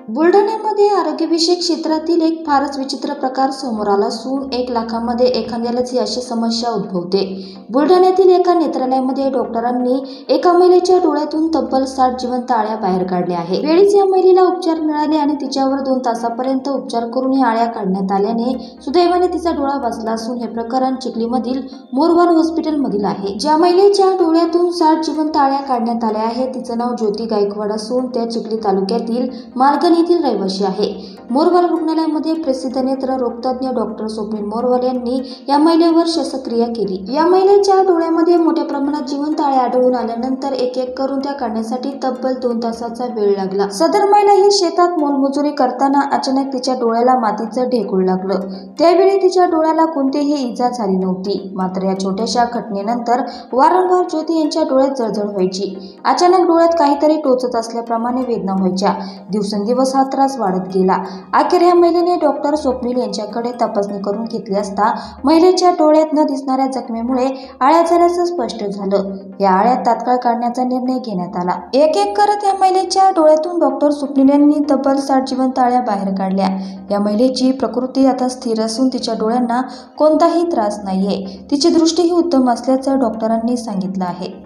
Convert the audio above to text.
बुलढाण्यामध्ये आरोग्यविषयक क्षेत्रातील एक फारच विचित्र प्रकार समोर आला असून 1 लाखामध्ये एखाद्यालाच ही अशी समस्या उद्भवते। बुलढाण्यातील एका नेत्रालयामध्ये डॉक्टरांनी एका महिलेच्या डोळ्यातून तब्बल 60 जिवंत आळ्या बाहेर काढल्या आहेत। वेळीच या महिलेला उपचार मिळाले आणि तिच्यावर 2 तासापर्यंत उपचार करून ही आळ्या काढण्यात आल्याने सुदैवाने तिचा डोळा वाचला असून हे प्रकरण चिखलीमधील मोरवाल हॉस्पिटलमधील आहे। ज्या महिलेच्या डोळ्यातून 60 जिवंत आळ्या काढण्यात आल्या आहेत तिचं नाव ज्योती गायकवाड असून त्या चिखली तालुक्यातील मालगण येथील रहिवासी आहे। मोरवाल रुग्णालयामध्ये प्रसिद्ध नेत्र रोगतज्ञ डॉक्टर स्वप्नील मोरवाल यांनी या महिलेवर शस्त्रक्रिया केली। या महिलेच्या डोळ्यामध्ये मोठ्या प्रमाणात जिवंत आळ्या आढळून आल्यानंतर एक एक करून त्या काढण्यासाठी तब्बल 2 तासाचा वेळ लागला। सदर महिला ही शेतात मोलमजुरी करताना अचानक तिच्या डोळ्याला मातीचं ढेकूळ लागलं। त्यावेळी तिच्या डोळ्याला कोणतीही इजा झाली नव्हती। मात्र या छोट्याशा घटनेनंतर वारंवार ज्योती यांच्या डोळ्यात जळजळ व्हायची। अचानक डोळ्यात काहीतरी टोचत असल्याप्रमाणे वेदना व्हायच्या। दिवसेंदिवस हा त्रास वाढत गेला। अखेर या महिलेने डॉक्टर स्वप्नील यांच्याकडे तपासणी करून घेतली असता महिलेच्या डोळ्यात न दिसणाऱ्या जखमेमुळे आळ्या झाल्याचं स्पष्ट झालं। या आळ्या तात्काळ काढण्याचा निर्णय घेण्यात आला। एक एक करत या महिलेच्या डोळ्यातून डॉक्टर स्वप्नील यांनी तब्बल 60 जिवंत आळ्या बाहेर काढल्या। या महिलेची प्रकृती आता स्थिर असून तिच्या डोळ्यांना कोणताही त्रास नाहीये। तिची दृष्टीही उत्तम असल्याचं डॉक्टरांनी सांगितलं आहे।